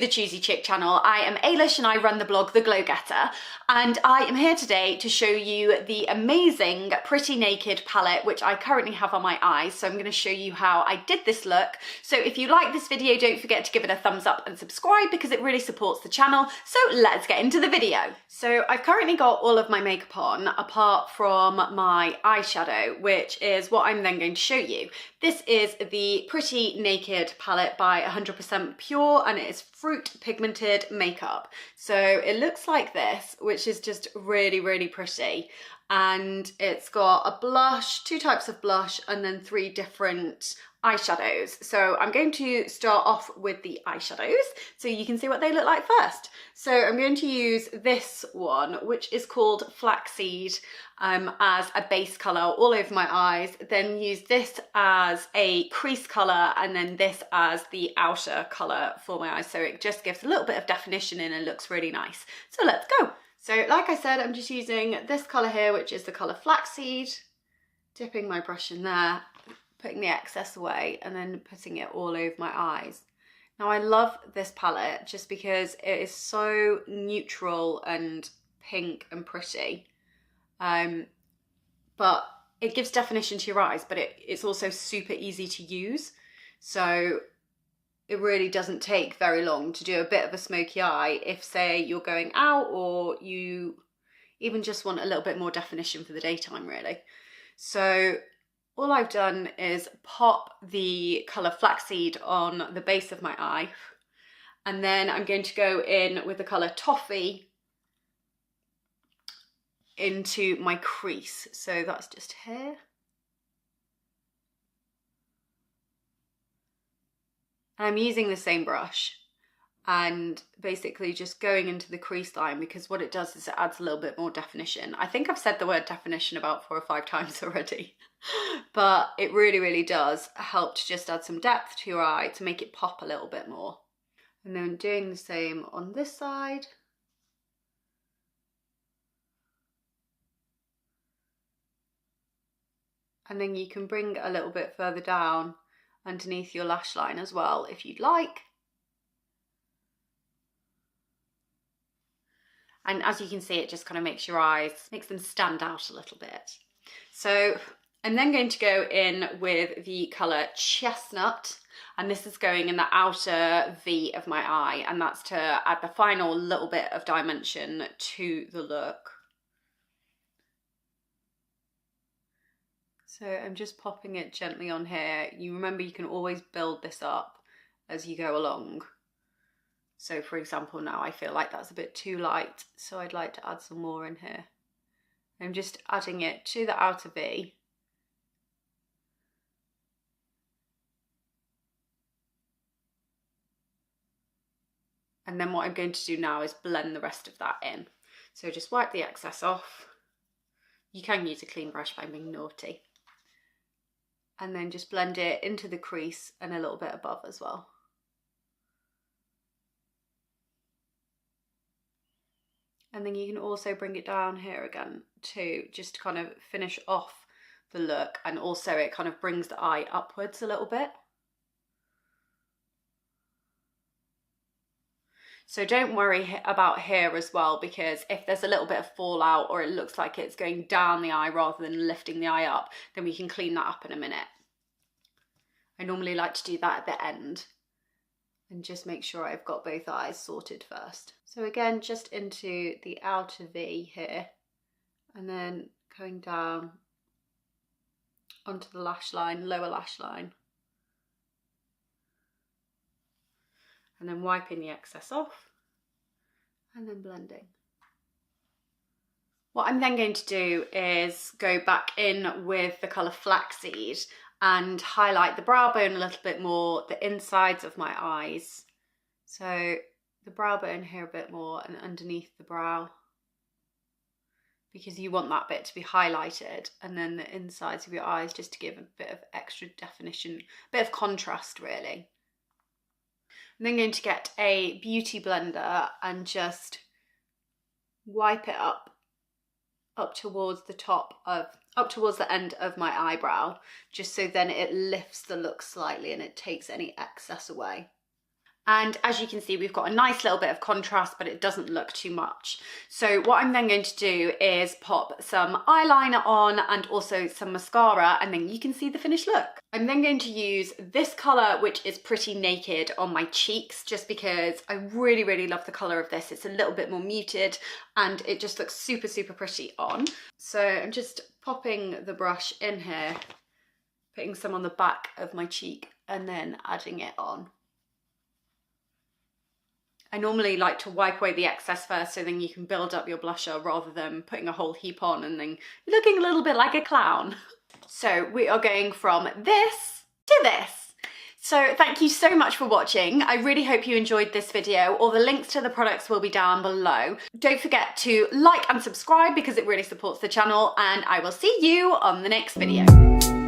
the Choosy Chick channel. I am Ailish and I run the blog The Glow Getter, and I am here today to show you the amazing Pretty Naked palette which I currently have on my eyes. So I'm going to show you how I did this look. So if you like this video, don't forget to give it a thumbs up and subscribe because it really supports the channel. So let's get into the video. So I've currently got all of my makeup on apart from my eyeshadow, which is what I'm then going to show you. This is the Pretty Naked palette by 100% Pure, and it is fruit pigmented makeup. So it looks like this, which is just really, really pretty. And it's got a blush, 2 types of blush, and then 3 different eyeshadows. So I'm going to start off with the eyeshadows so you can see what they look like first. So I'm going to use this one, which is called Flaxseed, as a base colour all over my eyes, then use this as a crease colour, and then this as the outer colour for my eyes. So it just gives a little bit of definition in and looks really nice. So let's go. So like I said, I'm just using this colour here, which is the colour Flaxseed, dipping my brush in there, putting the excess away, and then putting it all over my eyes. Now I love this palette just because it is so neutral and pink and pretty, but it gives definition to your eyes, but it's also super easy to use. So it really doesn't take very long to do a bit of a smoky eye if, say, you're going out or you even just want a little bit more definition for the daytime, really. So all I've done is pop the colour Flaxseed on the base of my eye, and then I'm going to go in with the colour Toffee into my crease. So that's just here. And I'm using the same brush and basically just going into the crease line, because what it does is it adds a little bit more definition. I think I've said the word definition about 4 or 5 times already, but it really, really does help to just add some depth to your eye to make it pop a little bit more. And then doing the same on this side. And then you can bring a little bit further down underneath your lash line as well if you'd like. And as you can see, it just kind of makes your eyes, makes them stand out a little bit. So I'm then going to go in with the colour Chestnut, and this is going in the outer V of my eye, and that's to add the final little bit of dimension to the look. So I'm just popping it gently on here. You remember you can always build this up as you go along. So for example, now I feel like that's a bit too light, so I'd like to add some more in here. I'm just adding it to the outer V. And then what I'm going to do now is blend the rest of that in. So just wipe the excess off. You can use a clean brush by being naughty. And then just blend it into the crease and a little bit above as well. And then you can also bring it down here again too, just to kind of finish off the look, and also it kind of brings the eye upwards a little bit. So don't worry about here as well, because if there's a little bit of fallout or it looks like it's going down the eye rather than lifting the eye up, then we can clean that up in a minute. I normally like to do that at the end and just make sure I've got both eyes sorted first. So again, just into the outer V here, and then going down onto the lash line, lower lash line. And then wiping the excess off and then blending. What I'm then going to do is go back in with the colour Flaxseed and highlight the brow bone a little bit more, the insides of my eyes. So the brow bone here a bit more and underneath the brow, because you want that bit to be highlighted, and then the insides of your eyes just to give a bit of extra definition, a bit of contrast really. I'm then going to get a beauty blender and just wipe it up towards the towards the end of my eyebrow, just so then it lifts the look slightly and it takes any excess away. And as you can see, we've got a nice little bit of contrast, but it doesn't look too much. So what I'm then going to do is pop some eyeliner on and also some mascara, and then you can see the finished look. I'm then going to use this colour, which is Pretty Naked, on my cheeks, just because I really, really love the colour of this. It's a little bit more muted and it just looks super, super pretty on. So I'm just popping the brush in here, putting some on the back of my cheek and then adding it on. I normally like to wipe away the excess first so then you can build up your blusher rather than putting a whole heap on and then looking a little bit like a clown. So we are going from this to this. So thank you so much for watching. I really hope you enjoyed this video. All the links to the products will be down below. Don't forget to like and subscribe because it really supports the channel, and I will see you on the next video.